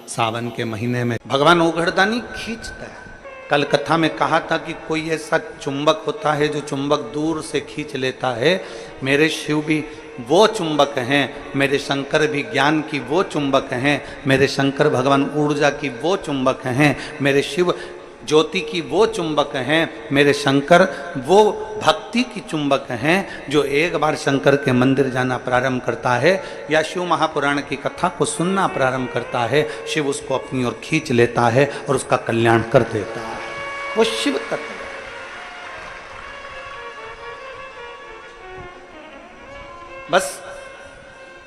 सावन के महीने में भगवान ओघड़दानी खींचता है। कल कथा में कहा था कि कोई ऐसा चुंबक होता है जो चुंबक दूर से खींच लेता है। मेरे शिव भी वो चुंबक हैं, मेरे शंकर भी ज्ञान की वो चुंबक हैं, मेरे शंकर भगवान ऊर्जा की वो चुंबक हैं, मेरे शिव ज्योति की वो चुंबक हैं, मेरे शंकर वो भक्ति की चुंबक हैं। जो एक बार शंकर के मंदिर जाना प्रारंभ करता है या शिव महापुराण की कथा को सुनना प्रारंभ करता है, शिव उसको अपनी ओर खींच लेता है और उसका कल्याण कर देता है। वो शिव तत्व। बस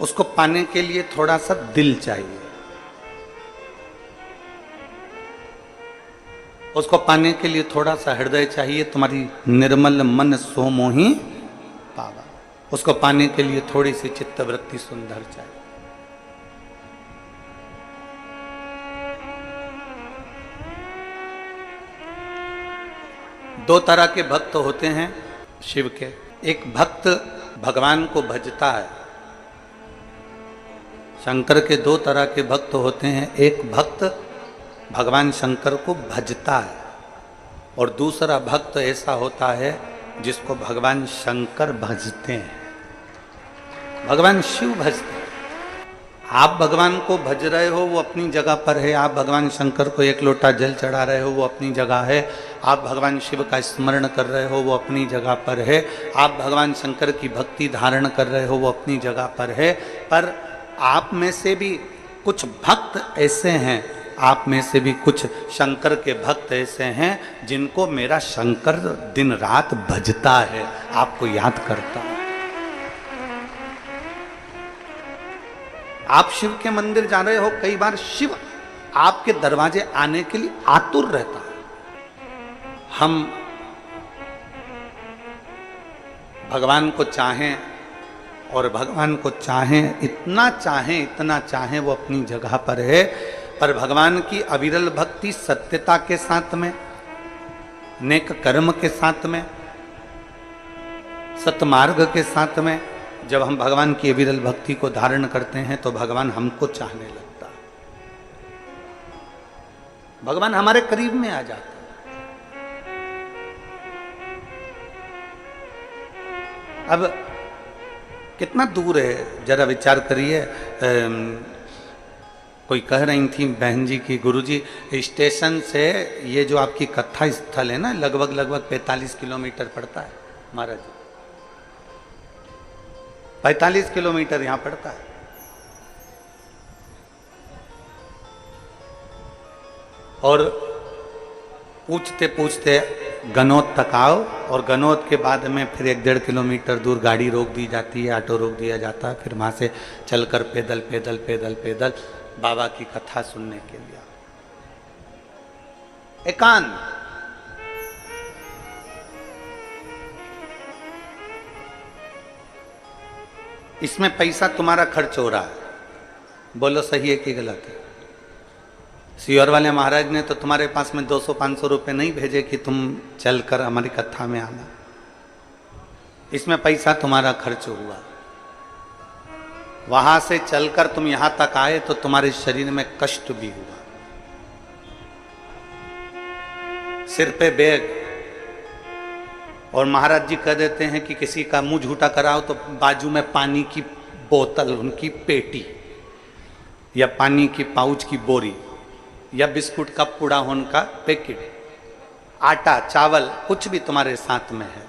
उसको पाने के लिए थोड़ा सा दिल चाहिए, उसको पाने के लिए थोड़ा सा हृदय चाहिए। तुम्हारी निर्मल मन सो मोहि पावा। उसको पाने के लिए थोड़ी सी चित्तवृत्ति सुंदर चाहिए। दो तरह के भक्त होते हैं शिव के। एक भक्त भगवान को भजता है। शंकर के दो तरह के भक्त होते हैं। एक भक्त भगवान शंकर को भजता है और दूसरा भक्त ऐसा होता है जिसको भगवान शंकर भजते हैं, भगवान शिव भजते हैं। आप भगवान को भज रहे हो वो अपनी जगह पर है, आप भगवान शंकर को एक लोटा जल चढ़ा रहे हो वो अपनी जगह है, आप भगवान शिव का स्मरण कर रहे हो वो अपनी जगह पर है, आप भगवान शंकर की भक्ति धारण कर रहे हो वो अपनी जगह पर है। पर आप में से भी कुछ भक्त ऐसे हैं, आप में से भी कुछ शंकर के भक्त ऐसे हैं जिनको मेरा शंकर दिन रात भजता है, आपको याद करता है। आप शिव के मंदिर जा रहे हो, कई बार शिव आपके दरवाजे आने के लिए आतुर रहता है। हम भगवान को चाहें और भगवान को चाहें, इतना चाहें वो अपनी जगह पर है। पर भगवान की अविरल भक्ति सत्यता के साथ में, नेक कर्म के साथ में, सतमार्ग के साथ में जब हम भगवान की अविरल भक्ति को धारण करते हैं तो भगवान हमको चाहने लगता है, भगवान हमारे करीब में आ जाता है। अब कितना दूर है जरा विचार करिए। कोई कह रही थी बहन जी की गुरुजी स्टेशन से ये जो आपकी कथा स्थल है ना लगभग 45 किलोमीटर पड़ता है महाराज, 45 किलोमीटर यहां पड़ता है। और पूछते पूछते गनौत तक आओ और गनौत के बाद में फिर 1-1.5 किलोमीटर दूर गाड़ी रोक दी जाती है, ऑटो रोक दिया जाता है, फिर वहां से चलकर पैदल पैदल पैदल पैदल बाबा की कथा सुनने के लिए। एकांत। इसमें पैसा तुम्हारा खर्च हो रहा है, बोलो सही है कि गलत है? सियोर वाले महाराज ने तो तुम्हारे पास में 200-500 रुपए नहीं भेजे कि तुम चलकर हमारी कथा में आना। इसमें पैसा तुम्हारा खर्च हुआ। वहां से चलकर तुम यहां तक आए तो तुम्हारे शरीर में कष्ट भी हुआ, सिर पे बैग। और महाराज जी कह देते हैं कि किसी का मुंह झूठा कराओ तो बाजू में पानी की बोतल, उनकी पेटी या पानी की पाउच की बोरी या बिस्कुट का पूड़ा होन का पैकेट, आटा चावल कुछ भी तुम्हारे साथ में है।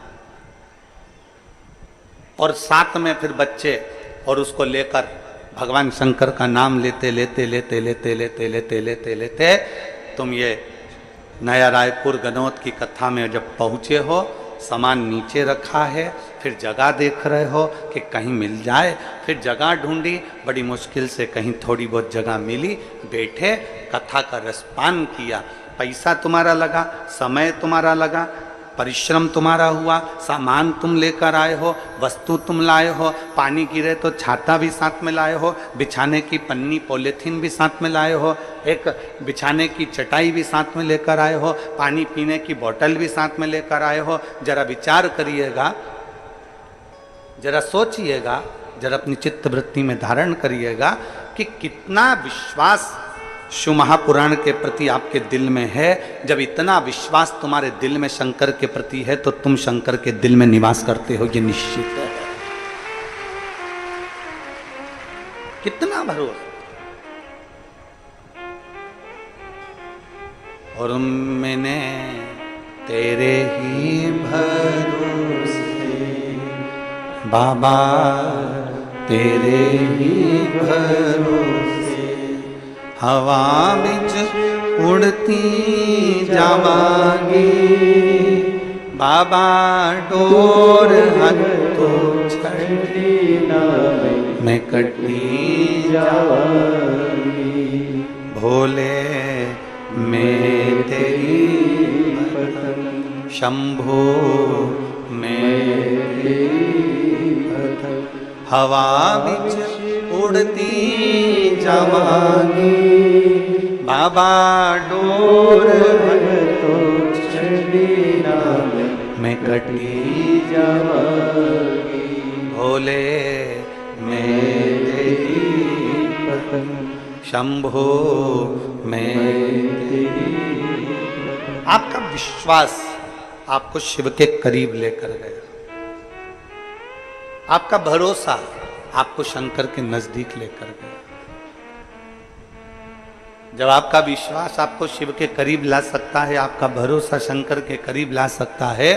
और साथ में फिर बच्चे, और उसको लेकर भगवान शंकर का नाम लेते लेते लेते लेते लेते लेते लेते लेते तुम ये नया रायपुर गनौत की कथा में जब पहुँचे हो, सामान नीचे रखा है, फिर जगह देख रहे हो कि कहीं मिल जाए, फिर जगह ढूंढी, बड़ी मुश्किल से कहीं थोड़ी बहुत जगह मिली, बैठे कथा का रसपान किया। पैसा तुम्हारा लगा, समय तुम्हारा लगा, परिश्रम तुम्हारा हुआ, सामान तुम लेकर आए हो, वस्तु तुम लाए हो, पानी गिरे तो छाता भी साथ में लाए हो, बिछाने की पन्नी पॉलीथीन भी साथ में लाए हो, एक बिछाने की चटाई भी साथ में लेकर आए हो, पानी पीने की बोतल भी साथ में लेकर आए हो। जरा विचार करिएगा, जरा सोचिएगा, जरा अपनी चित्त वृत्ति में धारण करिएगा कि कितना विश्वास शिव महापुराण के प्रति आपके दिल में है, जब इतना विश्वास तुम्हारे दिल में शंकर के प्रति है तो तुम शंकर के दिल में निवास करते हो, ये निश्चित है। कितना भरोसा। और मैंने तेरे ही भरोसे बाबा, तेरे ही भरोसे हवा बिच उड़ती जावांगी बाबा, डोर हथो छड़ी ना मैं कटी जावांगी, भोले मैं तेरी शंभो मैं हवा बिच उड़ती जावांगी बाबा, डोर तो छड़ी ना मैं कटी जावांगी, भोले मैं तेरी शंभो मैं तेरी। आपका विश्वास आपको शिव के करीब लेकर गया, आपका भरोसा आपको शंकर के नजदीक लेकर गया। जब आपका विश्वास आपको शिव के करीब ला सकता है, आपका भरोसा शंकर के करीब ला सकता है,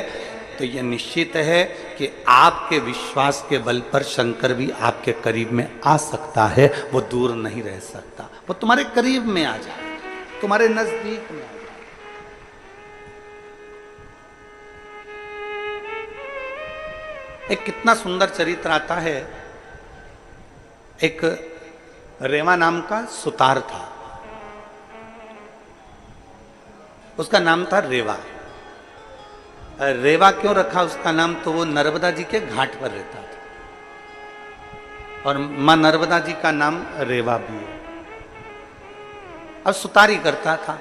तो यह निश्चित है कि आपके विश्वास के बल पर शंकर भी आपके करीब में आ सकता है। वो दूर नहीं रह सकता, वो तुम्हारे करीब में आ जाए, तुम्हारे नजदीक में आ जाए। एक कितना सुंदर चरित्र आता है। एक रेवा नाम का सुतार था, उसका नाम था रेवा। रेवा क्यों रखा उसका नाम, तो वो नर्मदा जी के घाट पर रहता था और मां नर्मदा जी का नाम रेवा भी है। अब सुतारी करता था।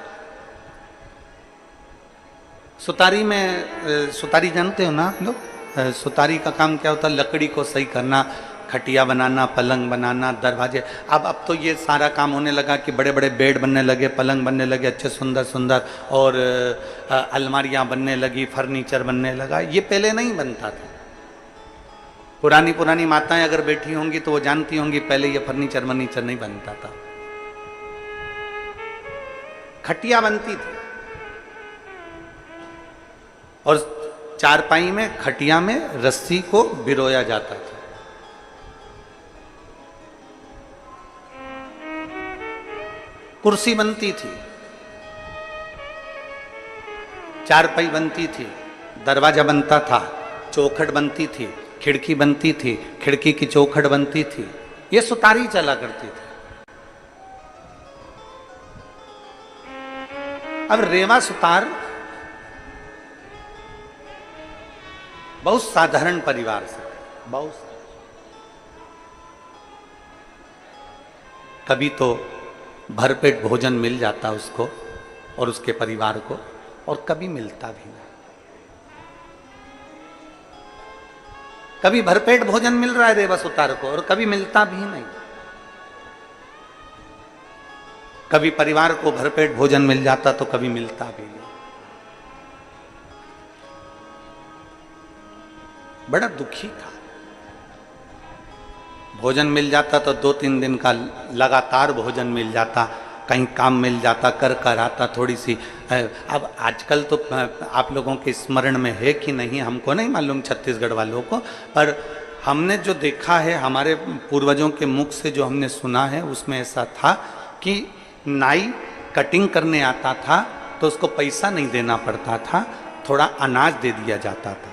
सुतारी में, सुतारी जानते हो ना लोग, सुतारी का काम क्या होता है, लकड़ी को सही करना, खटिया बनाना, पलंग बनाना, दरवाजे। अब तो ये सारा काम होने लगा कि बड़े बड़े बेड बनने लगे, पलंग बनने लगे अच्छे सुंदर सुंदर, और अलमारियां बनने लगी, फर्नीचर बनने लगा। ये पहले नहीं बनता था। पुरानी पुरानी माताएं अगर बैठी होंगी तो वो जानती होंगी पहले ये फर्नीचर वर्नीचर नहीं बनता था। खटिया बनती थी और चारपाई में, खटिया में रस्सी को बिरोया जाता था। कुर्सी बनती थी, चारपाई बनती थी, दरवाजा बनता था, चौखट बनती थी, खिड़की बनती थी, खिड़की की चौखट बनती थी। ये सुतारी चला करती थी। अब रेवा सुतार बहुत साधारण परिवार से, बहुत कभी तो भरपेट भोजन मिल जाता उसको और उसके परिवार को, और कभी मिलता भी नहीं। कभी भरपेट भोजन मिल रहा है रेवा सुतार को और कभी मिलता भी नहीं। कभी परिवार को भरपेट भोजन मिल जाता तो कभी मिलता भी नहीं। बड़ा दुखी था। भोजन मिल जाता तो 2-3 दिन का लगातार भोजन मिल जाता, कहीं काम मिल जाता, कर आता थोड़ी सी। अब आजकल तो आप लोगों के स्मरण में है कि नहीं हमको नहीं मालूम, छत्तीसगढ़ वालों को, पर हमने जो देखा है, हमारे पूर्वजों के मुख से जो हमने सुना है, उसमें ऐसा था कि नाई कटिंग करने आता था तो उसको पैसा नहीं देना पड़ता था, थोड़ा अनाज दे दिया जाता था।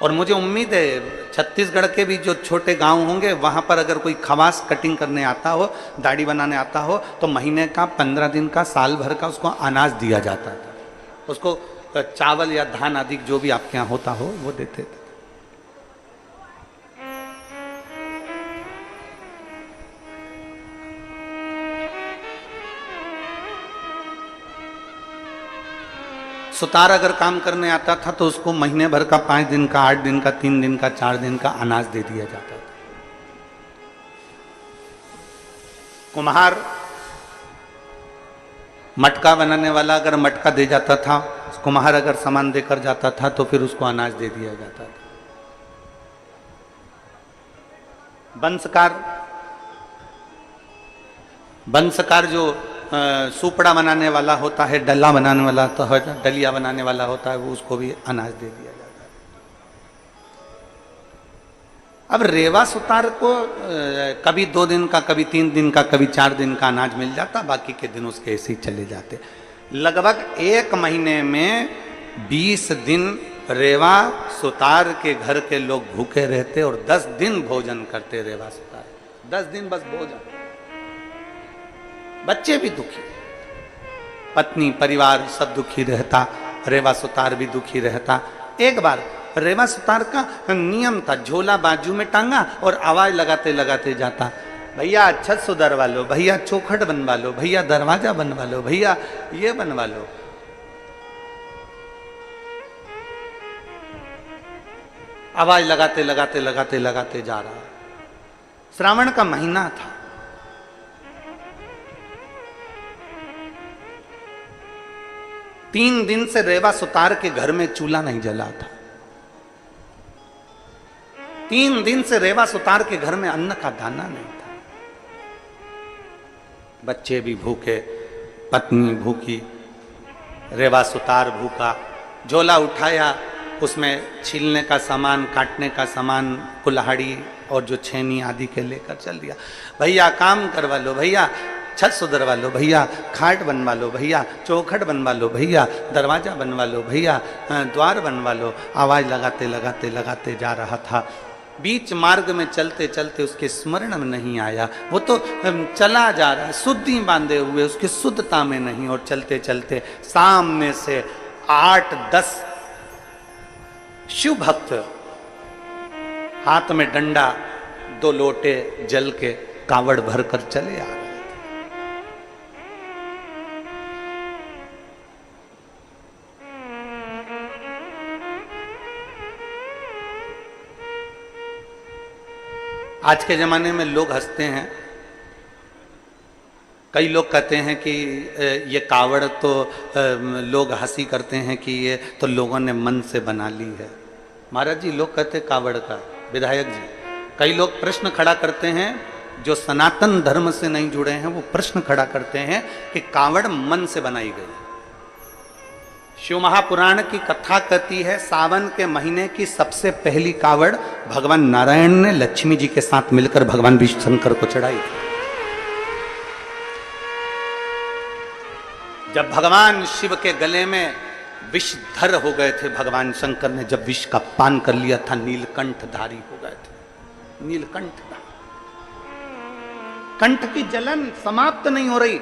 और मुझे उम्मीद है छत्तीसगढ़ के भी जो छोटे गांव होंगे वहां पर अगर कोई खवास कटिंग करने आता हो, दाढ़ी बनाने आता हो, तो महीने का, 15 दिन का, साल भर का उसको अनाज दिया जाता था। उसको चावल या धान आदि जो भी आपके यहाँ होता हो वो देते थे। सुतार अगर काम करने आता था तो उसको महीने भर का, 5 दिन का, 8 दिन का, 3 दिन का, 4 दिन का अनाज दे दिया जाता था। कुम्हार मटका बनाने वाला अगर मटका दे जाता था, कुम्हार अगर सामान देकर जाता था तो फिर उसको अनाज दे दिया जाता था। बंसकार जो सुपड़ा बनाने वाला होता है, डल्ला बनाने वाला तो है, डलिया बनाने वाला होता है, वो उसको भी अनाज दे दिया जाता है। अब रेवा सुतार को कभी 2 दिन का, कभी 3 दिन का, कभी 4 दिन का अनाज मिल जाता, बाकी के दिन उसके ऐसे ही चले जाते। लगभग 1 महीने में 20 दिन रेवा सुतार के घर के लोग भूखे रहते और 10 दिन भोजन करते। रेवा सुतार 10 दिन बस भोजन, बच्चे भी दुखी, पत्नी परिवार सब दुखी रहता, रेवा सुतार भी दुखी रहता। एक बार रेवा सुतार का नियम था, झोला बाजू में टांगा और आवाज लगाते लगाते जाता, भैया छत सुधरवा लो, भैया चौखट बनवा लो, भैया दरवाजा बनवा लो, भैया ये बनवा लो। आवाज लगाते लगाते लगाते लगाते जा रहा। श्रावण का महीना था। तीन दिन से रेवा सुतार के घर में चूल्हा नहीं जला था। 3 दिन से रेवा सुतार के घर में अन्न का दाना नहीं था। बच्चे भी भूखे, पत्नी भूखी, रेवा सुतार भूखा। झोला उठाया, उसमें छीलने का सामान, काटने का सामान, कुल्हाड़ी और जो छेनी आदि के लेकर चल दिया। भैया काम करवा लो, भैया छत सुधरवा लो, भैया खाट बनवा लो, भैया चौखट बनवा लो, भैया दरवाजा बनवा लो, भैया द्वार बनवा लो। आवाज लगाते लगाते लगाते जा रहा था। बीच मार्ग में चलते चलते उसके स्मरण में नहीं आया, वो तो चला जा रहा है शुद्धि बांधे हुए, उसकी शुद्धता में नहीं। और चलते चलते सामने से 8-10 शिव भक्त हाथ में डंडा, 2 लोटे जल के कावड़ भरकर चले आ रहे थे। आज के ज़माने में लोग हंसते हैं। कई लोग कहते हैं कि ये कावड़ तो लोग हंसी करते हैं कि ये तो लोगों ने मन से बना ली है। महाराज जी, लोग कहते हैं कावड़ का, विधायक जी, कई लोग प्रश्न खड़ा करते हैं, जो सनातन धर्म से नहीं जुड़े हैं वो प्रश्न खड़ा करते हैं कि कावड़ मन से बनाई गई। शिव महापुराण की कथा कहती है, सावन के महीने की सबसे पहली कावड़ भगवान नारायण ने लक्ष्मी जी के साथ मिलकर भगवान विष्णु शंकर को चढ़ाई थी। जब भगवान शिव के गले में विषधर हो गए थे, भगवान शंकर ने जब विष का पान कर लिया था, नीलकंठधारी हो गए थे। नीलकंठ, कंठ की जलन समाप्त नहीं हो रही।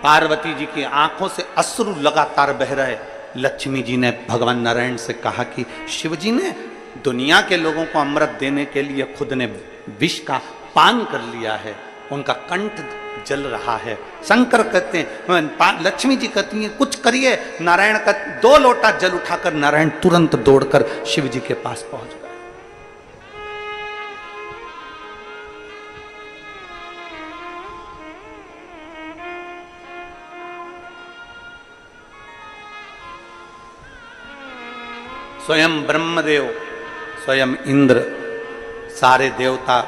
पार्वती जी की आंखों से अश्रु लगातार बह रहे। लक्ष्मी जी ने भगवान नारायण से कहा कि शिव जी ने दुनिया के लोगों को अमृत देने के लिए खुद ने विष का पान कर लिया है, उनका कंठ जल रहा है। शंकर कहते हैं, लक्ष्मी जी कहती हैं कुछ करिए। नारायण का 2 लोटा जल उठाकर नारायण तुरंत दौड़कर शिव जी के पास पहुंच गए। स्वयं ब्रह्मदेव, स्वयं इंद्र, सारे देवता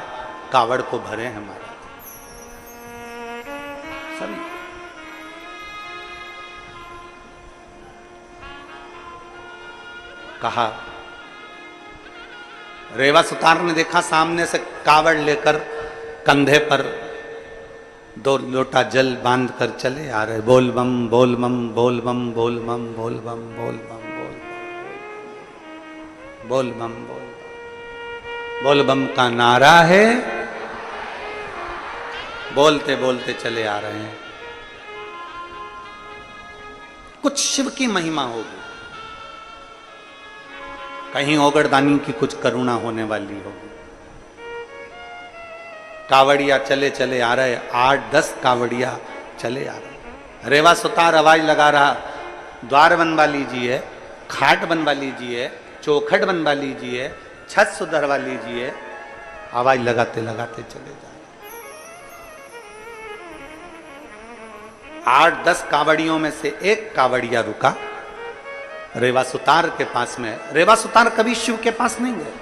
कावड़ को भरे हैं महाराज सभी। कहा, रेवा सुतार ने देखा सामने से कावड़ लेकर कंधे पर 2 लोटा जल बांध कर चले आ रहे। बोल बम बोल बम बोल बम बोल बम बोल बम बोल बम बोल बम बोल बम का नारा है। बोलते बोलते चले आ रहे हैं। कुछ शिव की महिमा होगी, कहीं ओगरदानी की कुछ करुणा होने वाली होगी। कावड़िया चले चले आ रहे, 8-10 कावड़िया चले आ रहे। रेवा सुतार आवाज लगा रहा, द्वार बनवा लीजिए, खाट बनवा लीजिए, चौखट बनवा लीजिए, छत सुधरवा लीजिए। आवाज लगाते लगाते चले जा रहे। 8-10 कावड़ियों में से एक कावड़िया रुका रेवासुतार के पास में। रेवासुतार कभी शिव के पास नहीं गए,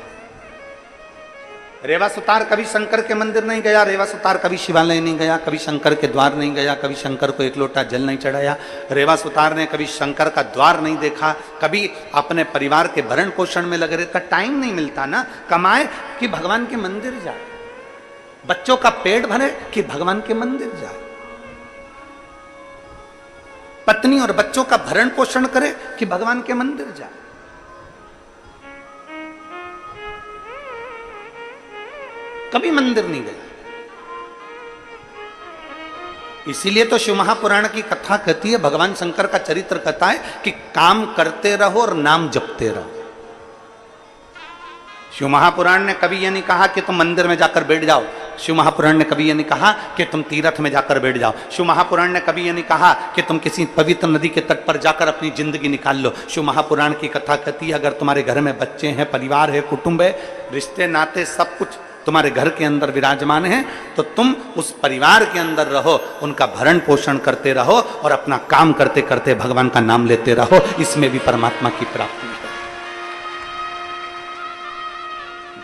रेवासुतार कभी शंकर के मंदिर नहीं गया, रेवासुतार कभी शिवालय नहीं गया, कभी शंकर के द्वार नहीं गया, कभी शंकर को एक लोटा जल नहीं चढ़ाया। रेवासुतार ने कभी शंकर का द्वार नहीं देखा, कभी अपने परिवार के भरण पोषण में लगे रहता। टाइम नहीं मिलता ना कमाए कि भगवान के मंदिर जाए, बच्चों का पेट भरे कि भगवान के मंदिर जाए, पत्नी और बच्चों का भरण पोषण करे कि भगवान के मंदिर जाए। कभी मंदिर नहीं गए। इसीलिए तो शिव महापुराण की कथा कहती है, भगवान शंकर का चरित्र कहता है कि काम करते रहो और नाम जपते रहो। शिव महापुराण ने कभी यह नहीं कहा कि तुम मंदिर में जाकर बैठ जाओ, शिव महापुराण ने कभी यह नहीं कहा कि तुम तीर्थ में जाकर बैठ जाओ, शिव महापुराण ने कभी यह नहीं कहा कि तुम किसी पवित्र नदी के तट पर जाकर अपनी जिंदगी निकाल लो। शिव महापुराण की कथा कहती है, अगर तुम्हारे घर में बच्चे हैं, परिवार है, कुटुंब है, रिश्ते नाते सब कुछ तुम्हारे घर के अंदर विराजमान है, तो तुम उस परिवार के अंदर रहो, उनका भरण पोषण करते रहो और अपना काम करते करते भगवान का नाम लेते रहो। इसमें भी परमात्मा की प्राप्ति है।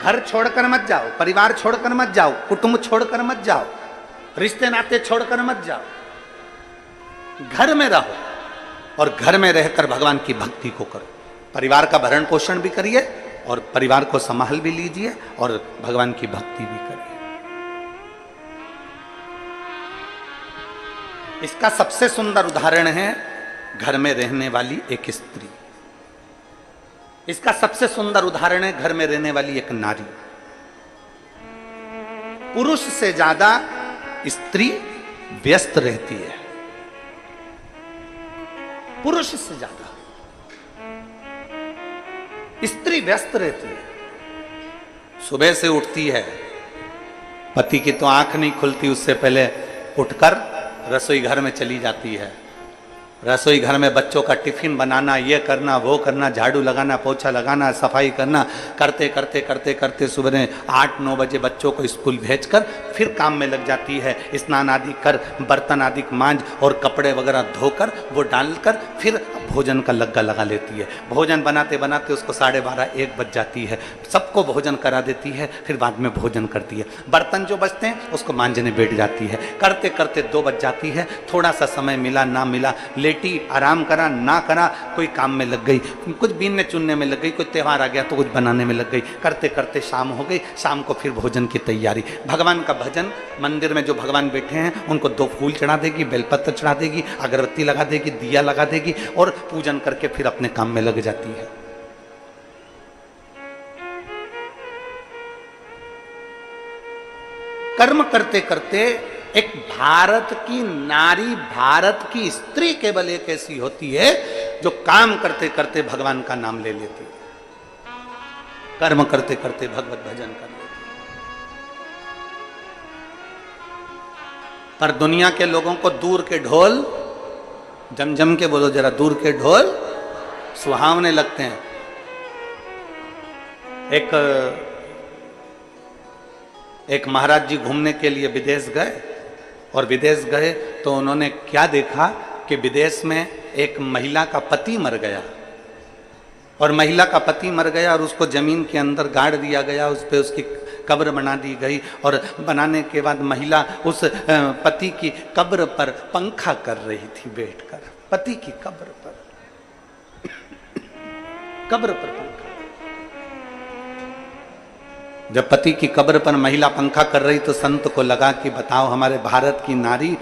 घर छोड़कर मत जाओ, परिवार छोड़कर मत जाओ, कुटुंब छोड़कर मत जाओ, रिश्ते नाते छोड़कर मत जाओ। घर में रहो और घर में रहकर भगवान की भक्ति को करो। परिवार का भरण पोषण भी करिए और परिवार को संभाल भी लीजिए और भगवान की भक्ति भी करिए। इसका सबसे सुंदर उदाहरण है घर में रहने वाली एक स्त्री। इसका सबसे सुंदर उदाहरण है घर में रहने वाली एक नारी। पुरुष से ज्यादा स्त्री व्यस्त रहती है, पुरुष से ज्यादा स्त्री व्यस्त रहती है। सुबह से उठती है, पति की तो आंख नहीं खुलती, उससे पहले उठकर रसोई घर में चली जाती है। रसोई घर में बच्चों का टिफिन बनाना, ये करना, वो करना, झाड़ू लगाना, पोछा लगाना, सफाई करना, करते करते करते करते सुबह 8-9 बजे बच्चों को स्कूल भेजकर फिर काम में लग जाती है। स्नान आदि कर, बर्तन आदि मांझ और कपड़े वगैरह धोकर वो डालकर फिर भोजन का लग्गा लगा लेती है। भोजन बनाते बनाते उसको 12:30-1 बज जाती है। सबको भोजन करा देती है, फिर बाद में भोजन करती है। बर्तन जो बचते हैं उसको मांझने बैठ जाती है। करते करते 2 बज जाती है। थोड़ा सा समय मिला ना मिला, लेटी, आराम करा ना करा, कोई काम में लग गई, कुछ बीनने चुनने में लग गई, कोई त्यौहार आ गया तो कुछ बनाने में लग गई। करते करते शाम हो गई। शाम को फिर भोजन की तैयारी, भगवान का भजन। मंदिर में जो भगवान बैठे हैं उनको 2 फूल चढ़ा देगी, बेलपत्र चढ़ा देगी, अगरबत्ती लगा देगी, दिया लगा देगी और पूजन करके फिर अपने काम में लग जाती है। कर्म करते करते एक भारत की नारी, भारत की स्त्री केवल एक ऐसी होती है जो काम करते करते भगवान का नाम ले लेती है, कर्म करते करते भगवत भजन कर लेती है। पर दुनिया के लोगों को दूर के ढोल, जम के बोलो जरा, दूर के ढोल सुहावने लगते हैं। एक महाराज जी घूमने के लिए विदेश गए और विदेश गए तो उन्होंने क्या देखा कि विदेश में एक महिला का पति मर गया और महिला का पति मर गया और उसको जमीन के अंदर गाड़ दिया गया, उस पर उसकी कब्र बना दी गई और बनाने के बाद महिला उस पति की कब्र पर पंखा कर रही थी बैठकर, पति की कब्र पर पंखा। जब पति की कब्र पर महिला पंखा कर रही तो संत को लगा कि बताओ, हमारे भारत की नारी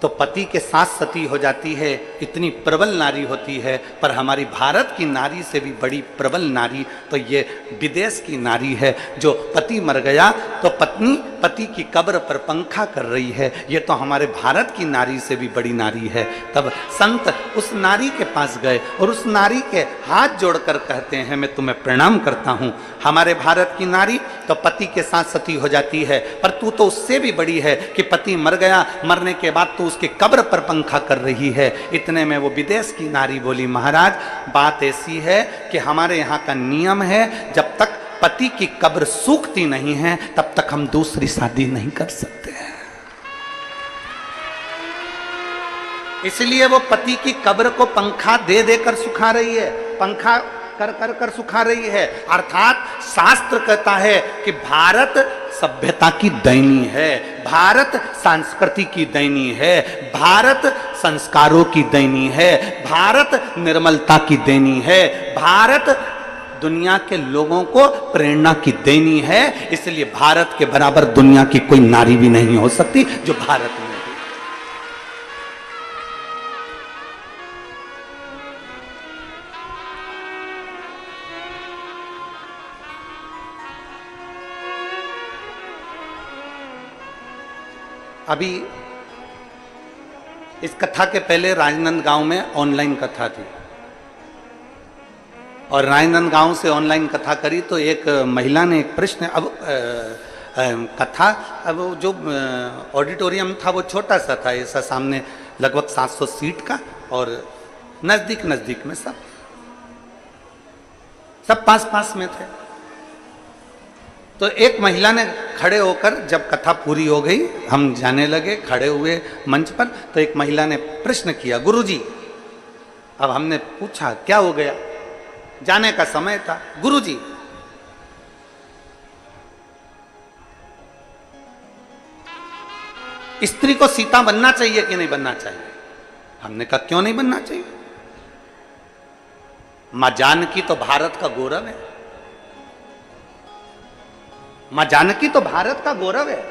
तो पति के साथ सती हो जाती है, इतनी प्रबल नारी होती है, पर हमारी भारत की नारी से भी बड़ी प्रबल नारी तो ये विदेश की नारी है जो पति मर गया तो पत्नी पति की कब्र पर पंखा कर रही है। ये तो हमारे भारत की नारी से भी बड़ी नारी है। तब संत उस नारी के पास गए और उस नारी के हाथ जोड़कर कहते हैं, मैं तुम्हें प्रणाम करता हूँ। हमारे भारत की नारी तो पति के साथ सती हो जाती है, पर तू तो उससे भी बड़ी है कि पति मर गया, मरने के बाद तू उसके कब्र पर पंखा कर रही है। इतने में वो विदेश की नारी बोली, महाराज बात ऐसी है कि हमारे यहाँ का नियम है, जब तक पति की कब्र सूखती नहीं है तब तक हम दूसरी शादी नहीं कर सकते हैं। इसलिए वो पति की कब्र को पंखा दे देकर सुखा रही है, पंखा कर कर कर सुखा रही है। अर्थात शास्त्र कहता है कि भारत सभ्यता की दैनी है, भारत संस्कृति की दैनी है, भारत संस्कारों की दैनी है, भारत निर्मलता की दैनी है, भारत दुनिया के लोगों को प्रेरणा की देनी है। इसलिए भारत के बराबर दुनिया की कोई नारी भी नहीं हो सकती जो भारत में है। अभी इस कथा के पहले राजनांदगांव में ऑनलाइन कथा थी और राजनांदगांव से ऑनलाइन कथा करी तो एक महिला ने एक प्रश्न, अब कथा, अब जो ऑडिटोरियम था वो छोटा सा था, ऐसा सामने लगभग 700 सीट का और नजदीक नजदीक में सब पास पास में थे। तो एक महिला ने खड़े होकर, जब कथा पूरी हो गई हम जाने लगे, खड़े हुए मंच पर, तो एक महिला ने प्रश्न किया, गुरुजी। अब हमने पूछा क्या हो गया, जाने का समय था। गुरुजी, स्त्री को सीता बनना चाहिए कि नहीं बनना चाहिए? हमने कहा क्यों नहीं बनना चाहिए? मां जानकी तो भारत का गौरव है, मां जानकी तो भारत का गौरव है,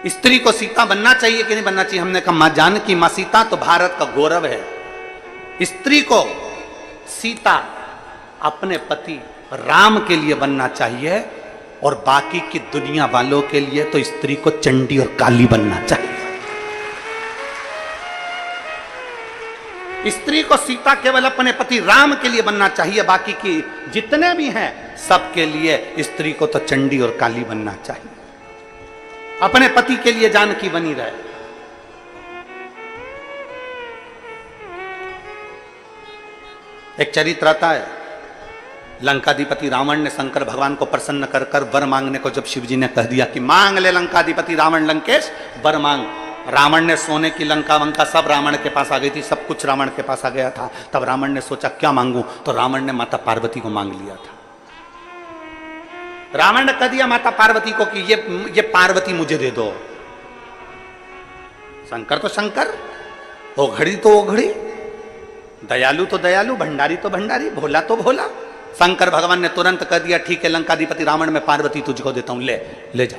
स्त्री को सीता बनना चाहिए कि नहीं बनना चाहिए? हमने कहा मां जानकी, मां सीता तो भारत का गौरव है। स्त्री को सीता अपने पति राम के लिए बनना चाहिए और बाकी की दुनिया वालों के लिए तो स्त्री को चंडी और काली बनना चाहिए। स्त्री को सीता केवल अपने पति राम के लिए बनना चाहिए, बाकी की जितने भी हैं सबके लिए स्त्री को तो चंडी और काली बनना चाहिए, अपने पति के लिए जानकी बनी रहे। एक चरित्र आता है, लंकाधिपति रावण ने शंकर भगवान को प्रसन्न कर कर वर मांगने को जब शिव जी ने कह दिया कि मांग ले लंकाधिपति रावण लंकेश वर मांग, रावण ने सोने की लंका वंका सब रावण के पास आ गई थी, सब कुछ रावण के पास आ गया था। तब रावण ने सोचा क्या मांगू, तो रावण ने माता पार्वती को मांग लिया था। रावण ने कह दिया माता पार्वती को कि ये पार्वती मुझे दे दो। शंकर तो शंकर, ओघड़ी तो ओघड़ी, दयालु तो दयालु, भंडारी तो भंडारी, भोला तो भोला। शंकर भगवान ने तुरंत कह दिया ठीक है लंकाधिपति रावण, मैं पार्वती तुझको देता हूं, ले जा।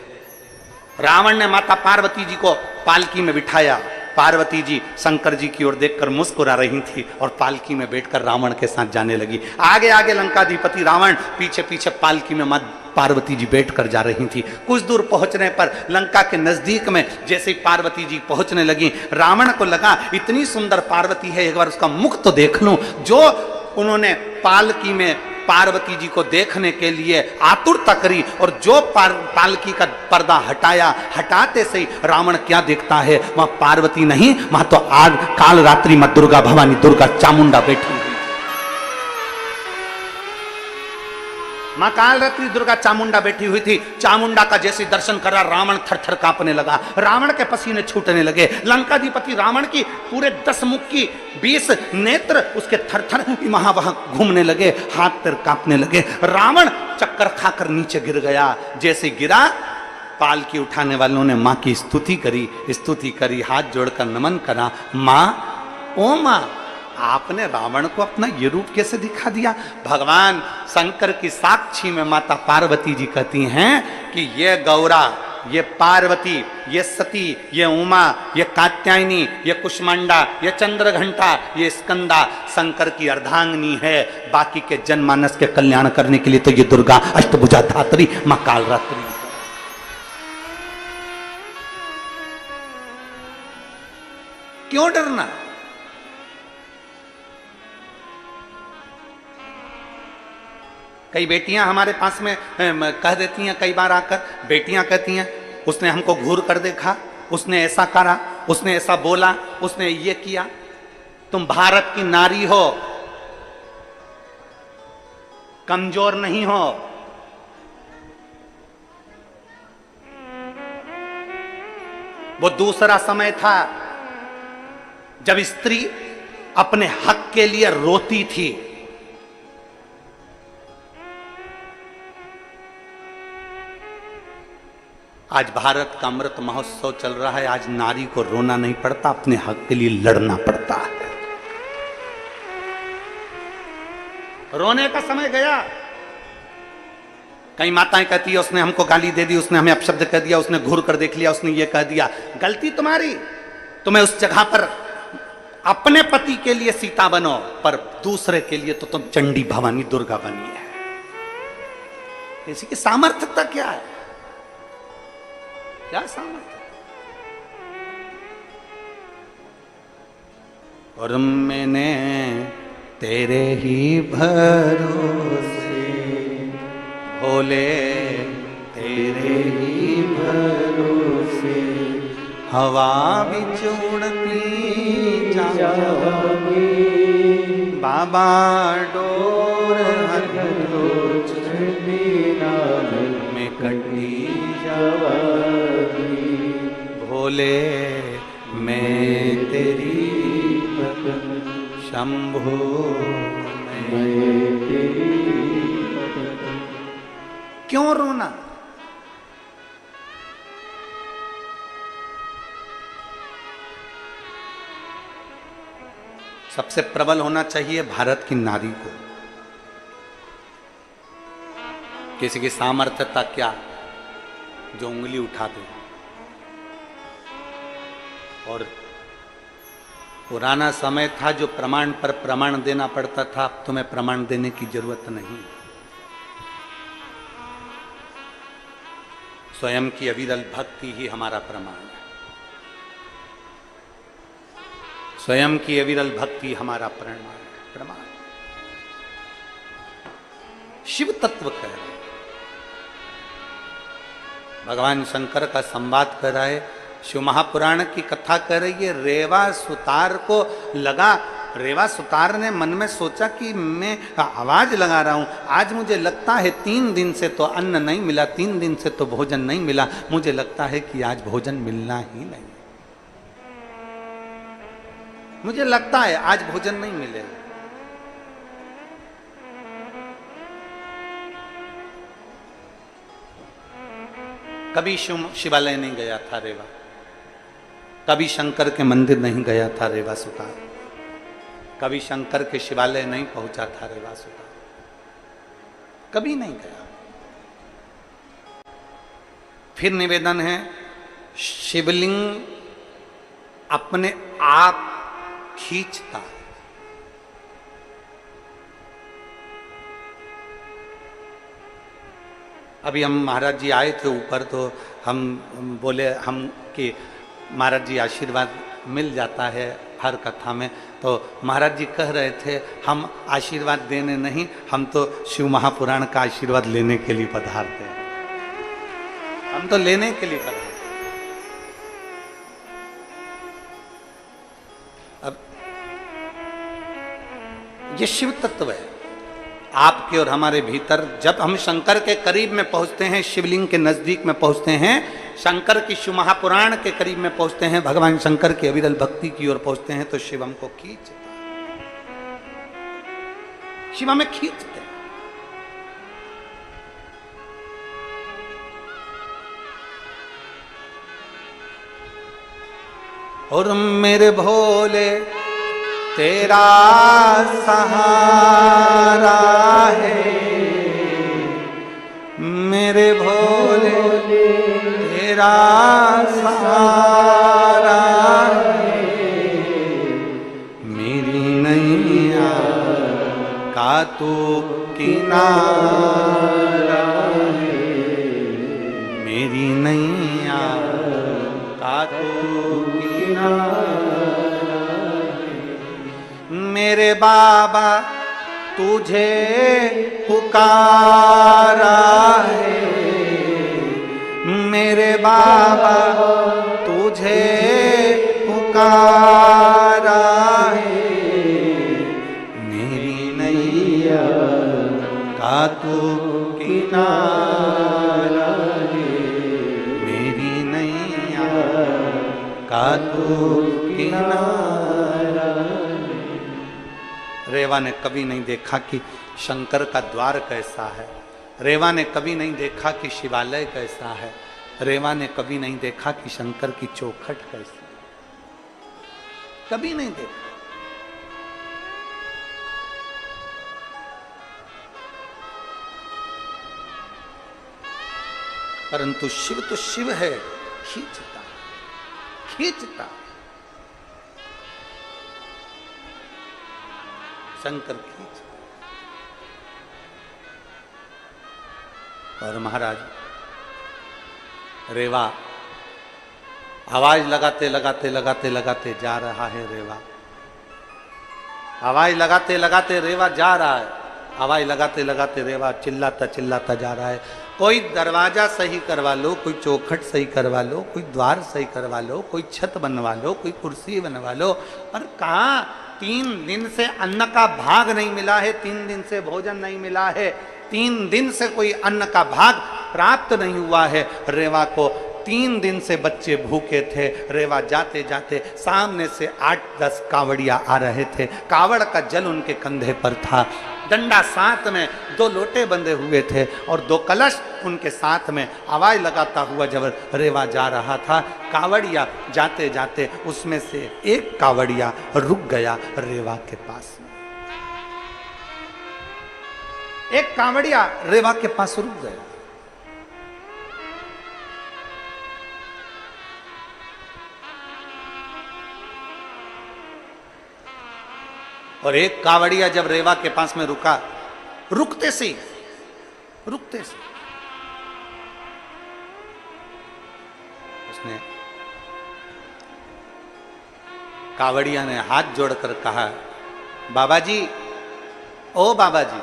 रावण ने माता पार्वती जी को पालकी में बिठाया। पार्वती जी शंकर जी की ओर देखकर मुस्कुरा रही थी और पालकी में बैठकर रावण के साथ जाने लगी। आगे आगे लंकाधिपति रावण, पीछे पीछे पालकी में मां पार्वती जी बैठकर जा रही थी। कुछ दूर पहुंचने पर लंका के नजदीक में जैसे ही पार्वती जी पहुंचने लगी, रावण को लगा इतनी सुंदर पार्वती है, एक बार उसका मुख तो देख लूं। जो उन्होंने पालकी में पार्वती जी को देखने के लिए आतुरता करी और जो पालकी का पर्दा हटाया, हटाते से ही रावण क्या देखता है, वहां पार्वती नहीं, वहां तो आज काल रात्रि मां दुर्गा भवानी, दुर्गा चामुंडा बैठी हुई। मां काल रात्रि दुर्गा चामुंडा बैठी हुई थी। चामुंडा का जैसे दर्शन करा रावण थर-थर कांपने लगा, रावण के पसीने छूटने लगे। लंकाधिपति रावण की पूरे 10 मुख की 20 नेत्र उसके थर-थर वहां घूमने लगे, हाथ पैर कांपने लगे। रावण चक्कर खाकर नीचे गिर गया। जैसे गिरा, पालकी उठाने वालों ने मां की स्तुति करी, हाथ जोड़कर नमन करा। मां, ओ मां, आपने रावण को अपना ये रूप कैसे दिखा दिया? भगवान शंकर की साक्षी में माता पार्वती जी कहती हैं कि ये गौरा, ये पार्वती, ये सती, ये उमा, ये कात्यायनी, ये कुष्मांडा, ये चंद्रघंटा, ये स्कंदा शंकर की अर्धांगिनी है। बाकी के जनमानस के कल्याण करने के लिए तो ये दुर्गा अष्टभुजा धात्री मां कालरात्रि। क्यों डरना? कई बेटियां हमारे पास में कह देती हैं, कई बार आकर बेटियां कहती हैं उसने हमको घूर कर देखा, उसने ऐसा करा, उसने ऐसा बोला, उसने ये किया। तुम भारत की नारी हो, कमजोर नहीं हो। वो दूसरा समय था, जब स्त्री अपने हक के लिए रोती थी, आज भारत का अमृत महोत्सव चल रहा है, आज नारी को रोना नहीं पड़ता, अपने हक के लिए लड़ना पड़ता है। रोने का समय गया। कई माताएं कहती है उसने हमको गाली दे दी, उसने हमें अपशब्द कह दिया, उसने घूर कर देख लिया, उसने ये कह दिया। गलती तुम्हारी, तुम्हें उस जगह पर अपने पति के लिए सीता बनो, पर दूसरे के लिए तो तुम चंडी भवानी दुर्गा बनी है। किसी की सामर्थ्यता क्या है? क्या सामर्थ्य? और मैंने तेरे ही भरोसे भोले, तेरे ही भरोसे हवा बिच उड़ती जाऊंगी, बाबा डोर में कटी जाऊंगी, भोले मैं तेरी शंभो मैं तेरी। क्यों रोना? सबसे प्रबल होना चाहिए भारत की नारी को। किसी की सामर्थ्यता क्या, जो उंगली उठा दे। और पुराना समय था जो प्रमाण पर प्रमाण देना पड़ता था, अब तुम्हें प्रमाण देने की जरूरत नहीं। स्वयं की अविरल भक्ति ही हमारा प्रमाण है। स्वयं की अविरल भक्ति हमारा प्रमाण। शिव तत्व कह रहे, भगवान शंकर का संवाद कर रहा है, शिव महापुराण की कथा कर रही है। रेवा सुतार को लगा, रेवा सुतार ने मन में सोचा कि मैं आवाज लगा रहा हूं, आज मुझे लगता है 3 दिन से तो अन्न नहीं मिला, 3 दिन से तो भोजन नहीं मिला, मुझे लगता है कि आज भोजन मिलना ही नहीं, मुझे लगता है आज भोजन नहीं मिलेगा। कभी शिवालय नहीं गया था रेवा, कभी शंकर के मंदिर नहीं गया था रेवा सुतार, कभी शंकर के शिवालय नहीं पहुंचा था रेवा सुतार, कभी नहीं गया। फिर निवेदन है, शिवलिंग अपने आप खींचता है। अभी हम महाराज जी आए थे ऊपर, तो हम बोले हम कि महाराज जी आशीर्वाद मिल जाता है हर कथा में, तो महाराज जी कह रहे थे हम आशीर्वाद देने नहीं, हम तो शिव महापुराण का आशीर्वाद लेने के लिए पधारते हैं, हम तो लेने के लिए पधारते हैं। अब ये शिव तत्व है आपके और हमारे भीतर। जब हम शंकर के करीब में पहुंचते हैं, शिवलिंग के नजदीक में पहुंचते हैं, शंकर की शिव महापुराण के करीब में पहुंचते हैं, भगवान शंकर की अविरल भक्ति की ओर पहुंचते हैं, तो शिव हमको खींचता है, शिव हमें खींचते हैं। और मेरे भोले तेरा सहारा है, मेरे भोले तेरा सहारा है, मेरी नैया का तू किनारा है, मेरी नैया का तू किनारा। मेरे बाबा तुझे पुकारा है, मेरे बाबा तुझे पुकारा है, मेरी नैया का तू किनारा है, मेरी नैया का तू किनारा। रेवा ने कभी नहीं देखा कि शंकर का द्वार कैसा है। रेवा ने कभी नहीं देखा कि शिवालय कैसा है। रेवा ने कभी नहीं देखा कि शंकर की चौखट कैसी है। कभी नहीं देखा। परंतु शिव तो शिव है, खींचता खींचता। शंकर खींचता। और महाराज रेवा आवाज लगाते लगाते लगाते लगाते जा रहा है। रेवा आवाज लगाते लगाते रेवा जा रहा है। आवाज लगाते लगाते रेवा चिल्लाता चिल्लाता जा रहा है। कोई दरवाजा सही करवा लो, कोई चौखट सही करवा लो, कोई द्वार सही करवा लो, कोई छत बनवा लो, कोई कुर्सी बनवा लो। और कहाँ 3 दिन से अन्न का भाग नहीं मिला है, 3 दिन से भोजन नहीं मिला है, 3 दिन से कोई अन्न का भाग प्राप्त नहीं हुआ है। रेवा को 3 दिन से बच्चे भूखे थे। रेवा जाते जाते सामने से 8-10 कावड़िया आ रहे थे। कावड़ का जल उनके कंधे पर था। डंडा साथ में, 2 लोटे बंधे हुए थे और 2 कलश उनके साथ में। आवाज लगाता हुआ जब रेवा जा रहा था, कावड़िया जाते जाते उसमें से एक कावड़िया रुक गया रेवा के पास में। एक कावड़िया रेवा के पास रुक गया। और एक कावड़िया जब रेवा के पास में रुका, रुकते से उसने कावड़िया ने हाथ जोड़कर कहा, बाबा जी, ओ बाबा जी,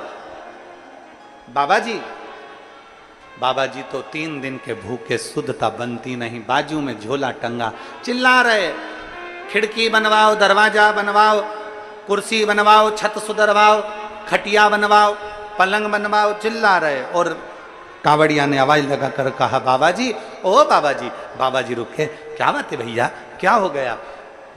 बाबा जी। बाबा जी तो 3 दिन के भूखे, शुद्धता बनती नहीं, बाजू में झोला टंगा, चिल्ला रहे, खिड़की बनवाओ, दरवाजा बनवाओ, कुर्सी बनवाओ, छत सुधरवाओ, खटिया बनवाओ, पलंग बनवाओ, चिल्ला रहे। और कावड़िया ने आवाज लगाकर कहा, बाबा जी, ओ बाबा जी। बाबा जी रुके, क्या बात है भैया, क्या हो गया?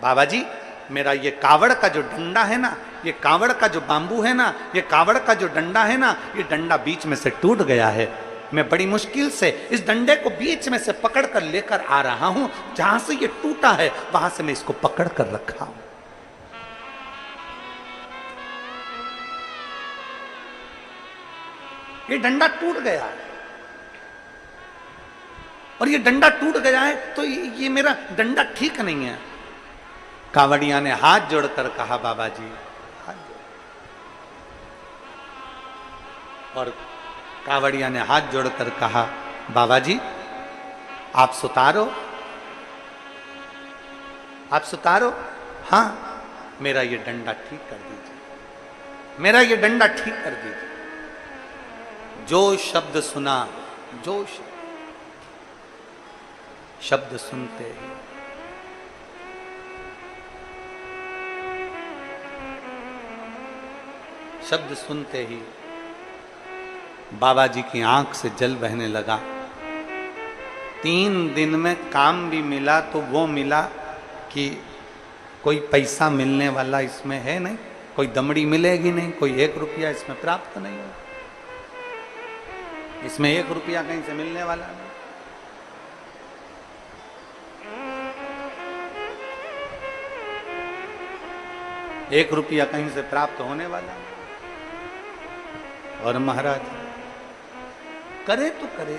बाबा जी, मेरा ये कावड़ का जो डंडा है ना, ये कावड़ का जो बांबू है ना, ये कावड़ का जो डंडा है ना, ये डंडा बीच में से टूट गया है। मैं बड़ी मुश्किल से इस डंडे को बीच में से पकड़ कर लेकर आ रहा हूं। जहां से ये टूटा है वहां से मैं इसको पकड़ कर रखा हूं। ये डंडा टूट गया है और ये डंडा टूट गया है तो ये मेरा डंडा ठीक नहीं है। कावड़िया ने हाथ जोड़कर कहा, बाबा जी, हाथ जोड़। और कावड़िया ने हाथ जोड़कर कहा, बाबा जी, आप सुतारो, आप सुतारो। हाँ, मेरा ये डंडा ठीक कर दीजिए, मेरा ये डंडा ठीक कर दीजिए। जो शब्द सुना, जो शब्द सुनते ही शब्द सुनते ही बाबा जी की आंख से जल बहने लगा। 3 दिन में काम भी मिला तो वो मिला कि कोई पैसा मिलने वाला इसमें है नहीं, कोई दमड़ी मिलेगी नहीं, कोई 1 रुपया इसमें प्राप्त नहीं हो, इसमें 1 रुपया कहीं से मिलने वाला नहीं। एक रुपया कहीं से प्राप्त होने वाला नहीं। और महाराज करे तो करे,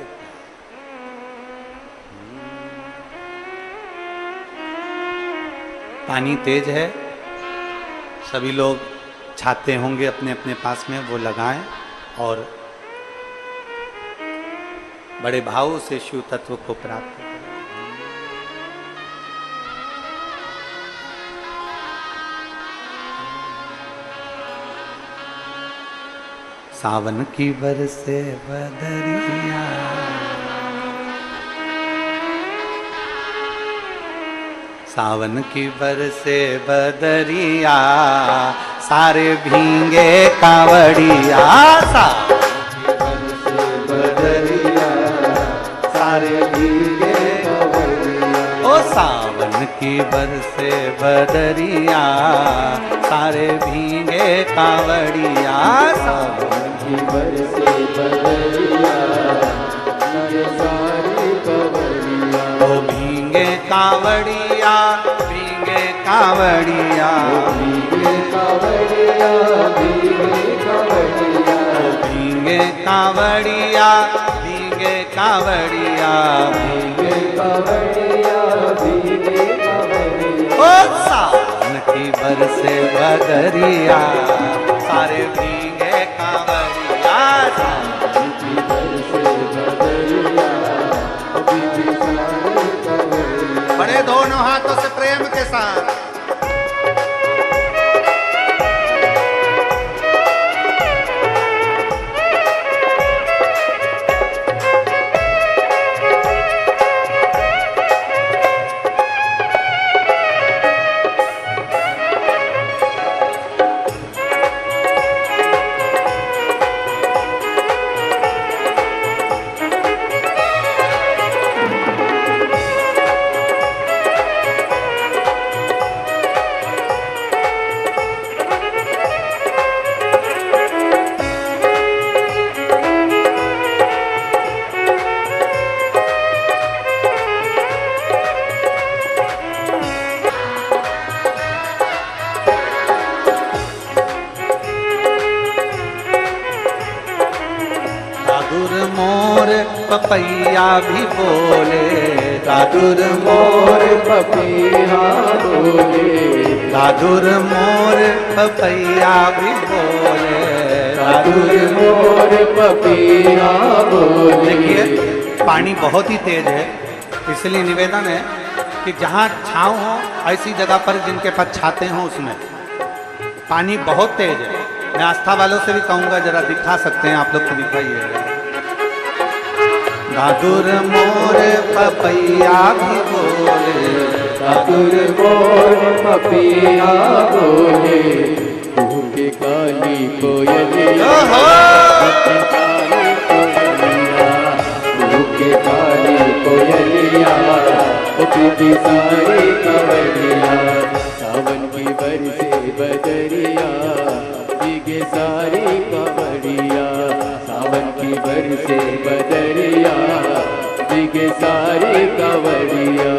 पानी तेज है, सभी लोग छाते होंगे अपने अपने पास में, वो लगाएं और बड़े भाव से शिव तत्व को प्राप्त करें। सावन की बरसे बदरिया, सावन की बरसे बदरिया, सारे भींगे कांवड़िया। सावन की बरसे बदरिया, सारे भींगे कांवड़िया। ओ सावन की बरसे बदरिया, सारे भीगे कांवड़िया। सावन की बरसे बदरिया, सारे कांवड़िया। ओ भीगे कांवड़िया, भीगे कांवड़िया, भीगे कांवड़िया, भीगे कांवड़िया। भीगे कांवड़िया, भीगे कांवड़िया, भीगे कांवड़िया, भीगे कांवड़िया। ओ सावन की बरसे बदरिया, सारे भीगे कांवड़िया। सावन की बरसे बदरिया, भीगे सारे कांवड़िया। बड़े दोनों हाथों से प्रेम के साथ दादुर मोर पपैया भी बोले, दादुर मोर पपैया बोले, दादुर मोर पपैया भी बोले, दादुर मोर पपैया बोले। देखिए पानी बहुत ही तेज है, इसलिए निवेदन है कि जहाँ छाँव हो ऐसी जगह पर जिनके पास छाते हों उसमें। पानी बहुत तेज है। मैं आस्था वालों से भी कहूँगा जरा दिखा सकते हैं आप लोग तो दिखाइए। दादुर मोर पपैया भी बोले, दादुर मोर पपैया बोले। कुहू के काली कोयलिया, कुहू के काली कोयलिया, पीती सारी कांवड़िया। सावन की बरसे बदरिया, भीगे सारी कांवड़िया। सावन की बरसे बदरिया, भीगे सारी कांवड़िया।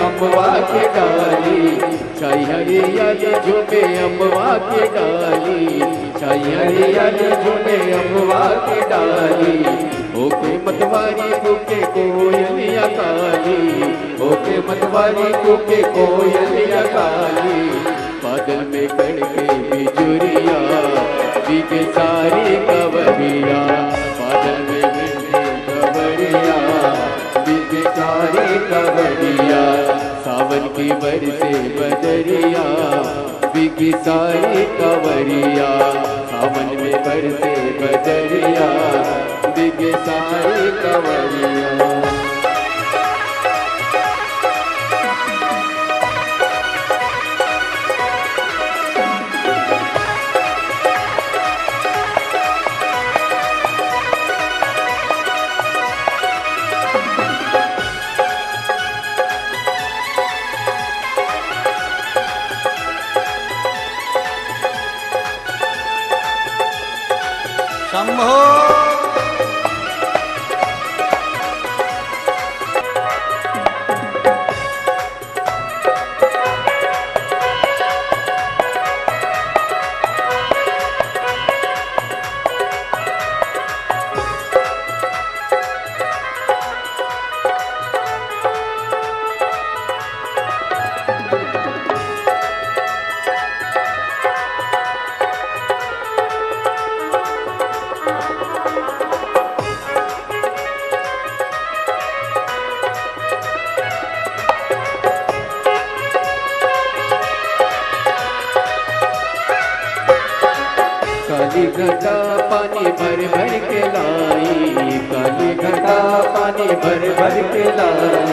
अम्बवा के डाली, छाई हरियाली झूमे अम्बवा के डाली, छाई हरियाली झूमे अम्बवा के डाली। ओके मतवारी कुके कोयलिया काली, ओके मतवारी कुके कोयलिया काली। बादल में कण के बिजुरिया, बीके सारी कांवड़िया। बादल में कांवड़िया, बीके सारी कांवड़िया। सावन की बरसे बदरिया, बीकी सारी कांवड़िया। सावन में बरसे बदरिया, बीके सारी कांवड़िया। शंभो पानी भर भर के लाई, काली घटा पानी भर भर के लाई,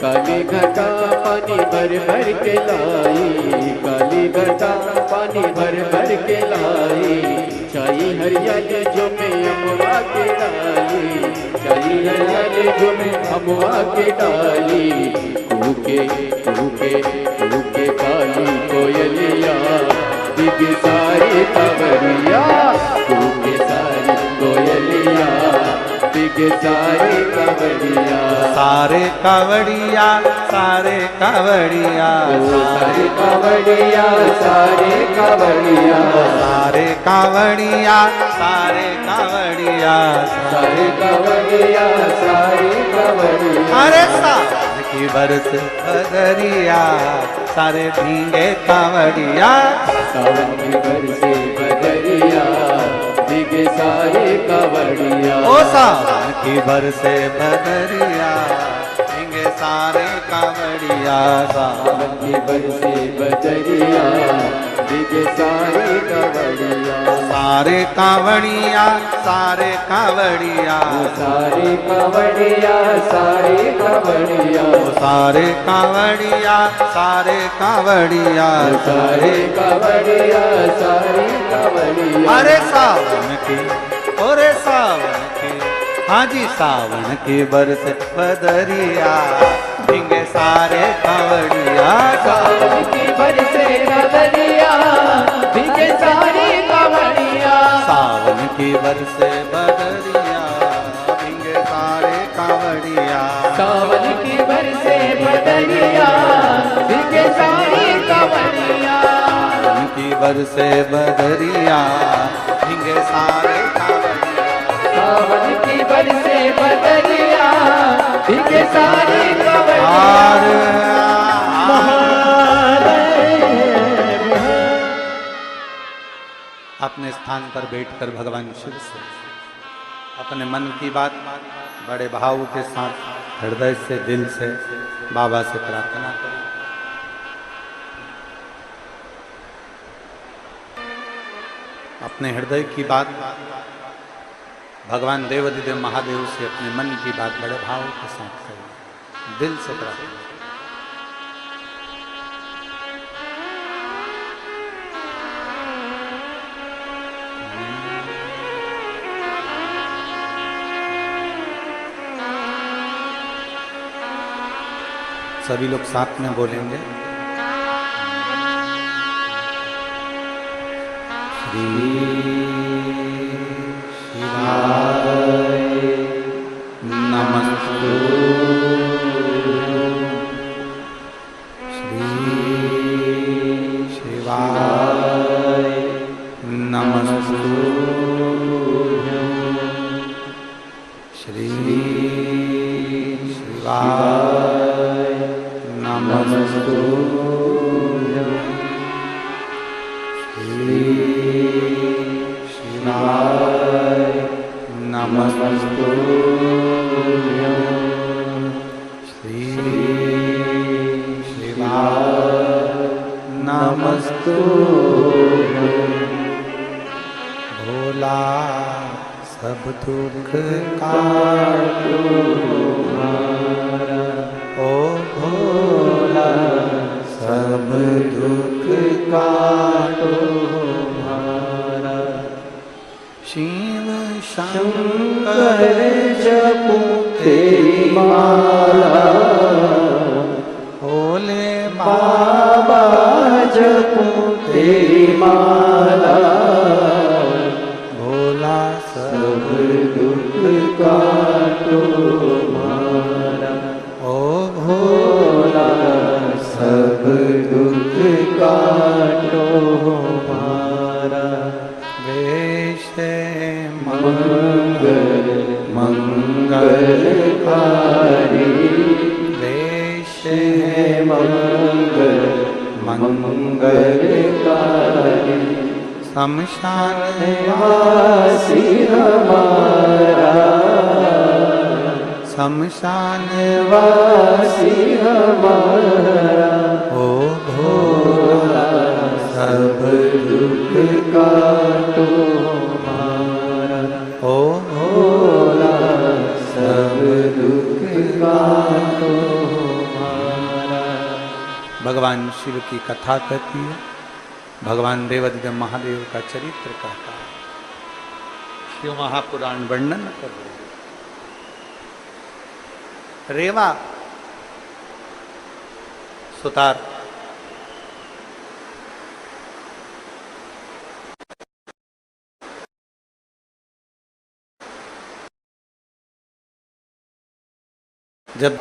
काली घटा पानी भर भर के लाई, काली घटा पानी भर भर के लाई। छाई हरियाली जो में अमवा के डाली, छाई हरियाली जो में अमवा के डाली। कूके कूके कूके काली कोयलिया, दिग सारी कांवरिया, कूके सारी कोयलिया, दिग सारी कांवरिया। सारे कांवड़िया सारे कांवड़िया, सारे कांवड़िया सारे कांवड़िया, सारे कांवड़िया सारे कांवड़िया, सारे कांवड़िया सारे कांवड़िया। अरे सावन की बरस बदरिया, सारे भीगे कांवड़िया, सावन की बरसे बदरिया, दिगे सारे कांवड़िया। ओ सावन की बरसे बदरिया, भीगे सारे कांवड़िया। सावन की बरसे बदरिया, दिगे सारे कांवड़िया। सारे कांवड़िया सारे कांवड़िया, सारे कांवड़िया सारे कांवड़िया, सारे कांवड़िया सारे कांवड़िया, सारे कांवड़िया सारे कांवड़िया। अरे सावन की ओरे सावन की, हाँ जी सावन की बरस बदरिया, भीगे सारे कांवड़िया। सावन की बरसे बदरिया, दिगे सारे कांवड़िया। सावन की बरसे बदरिया, भीगे सारे कांवड़िया। सावन की बरसे बदरिया, दिगे सारे कांवड़िया। सावन की बरसे बदरिया, भीगे सारे कांवड़िया। सावन की बरसे बदरिया, दिगे सारे कांवड़िया। अपने स्थान पर बैठकर भगवान शिव से अपने मन की बात बड़े भाव के साथ हृदय से दिल से बाबा से प्रार्थना करें। अपने हृदय की बात भगवान देवाधिदेव महादेव से अपने मन की बात बड़े भाव के साथ करें, दिल से प्रार्थना। सभी लोग साथ में बोलेंगे। श्री शिवाय नमस्तु, श्री शिवाय नमस्तु, श्री शिवाय नमस्तु, श्री शिवाय नमस्तु, श्री शिवाय नमस्तु। भोला सब दुख काटो हमारा, ओ भोला सब दुख काटो हमारा। शिव शंकर जपो तेरी माला, भोले बाबा जपो तेरी माला। भोला सब दुख काटो हमारा, ओ भोला सब दुख काटो हमारा। वैसे मंगल मंगलकारी, वैसे मंगल मंगलकारी। शमशान वासी हमारा, शमशान वासी हमारा। ओ भोला सब दुख काटो हमारा। भगवान शिव की कथा कहती है, भगवान देवाधिदेव महादेव का चरित्र कहता है, शिव महापुराण वर्णन कर रहे हैं। रेवा सुतार जब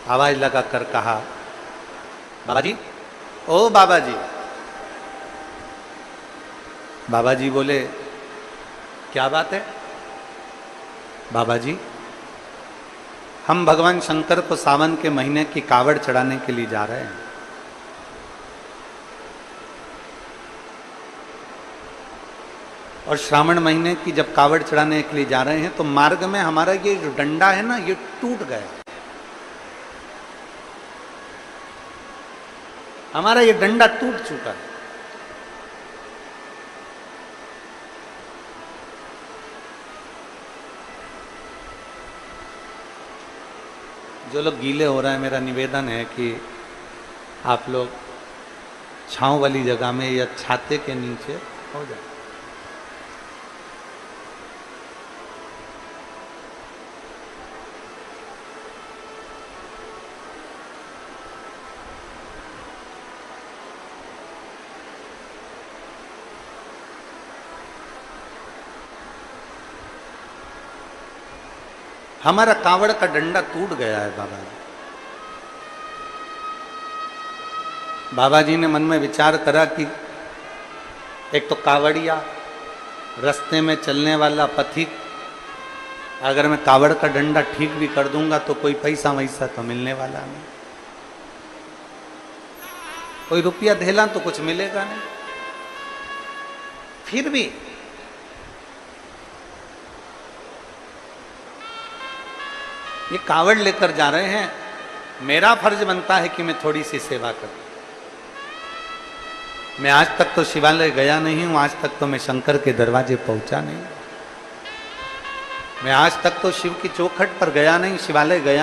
आवाज लगा कर कहा, बाबा जी, ओ बाबा जी। बाबा जी बोले, क्या बात है? बाबा जी, हम भगवान शंकर को सावन के महीने की कावड़ चढ़ाने के लिए जा रहे हैं। और श्रावण महीने की जब कावड़ चढ़ाने के लिए जा रहे हैं तो मार्ग में हमारा ये जो डंडा है ना, ये टूट गया। हमारा ये डंडा टूट चुका है। जो लोग गीले हो रहे हैं, मेरा निवेदन है कि आप लोग छांव वाली जगह में या छाते के नीचे हो जाए। हमारा कावड़ का डंडा टूट गया है बाबा जी। बाबा जी ने मन में विचार करा कि एक तो कावड़िया, रास्ते में चलने वाला पथिक, अगर मैं कावड़ का डंडा ठीक भी कर दूंगा तो कोई पैसा वैसा तो मिलने वाला नहीं, कोई रुपया धेला तो कुछ मिलेगा नहीं। फिर भी ये कावड़ लेकर जा रहे हैं, मेरा फर्ज बनता है कि मैं थोड़ी सी सेवा करूं। मैं आज तक तो शिवालय गया नहीं हूं, आज तक तो मैं शंकर के दरवाजे पहुंचा नहीं, मैं आज तक तो शिव की चौखट पर गया नहीं, शिवालय गया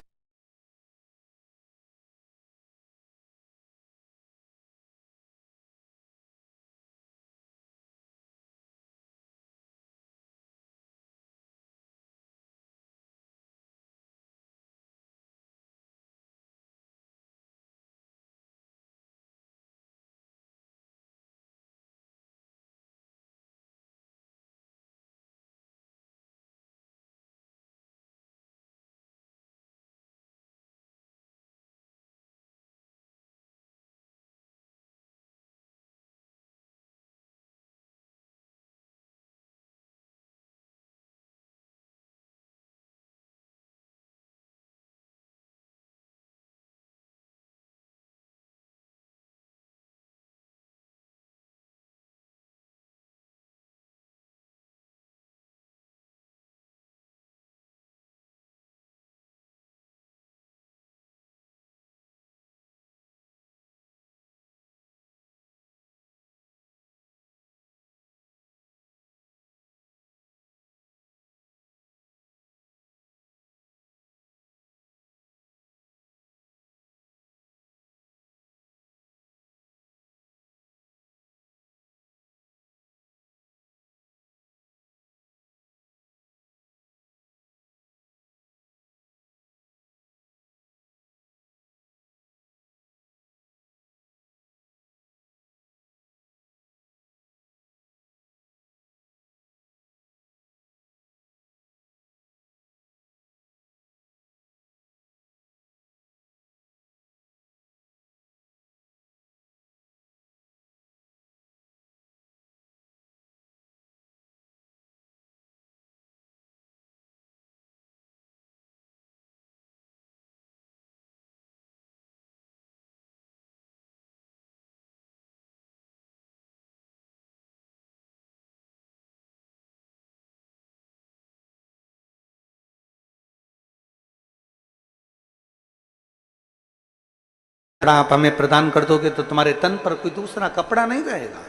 कपड़ा आप हमें प्रदान कर दोगे तो तुम्हारे तन पर कोई दूसरा कपड़ा नहीं रहेगा।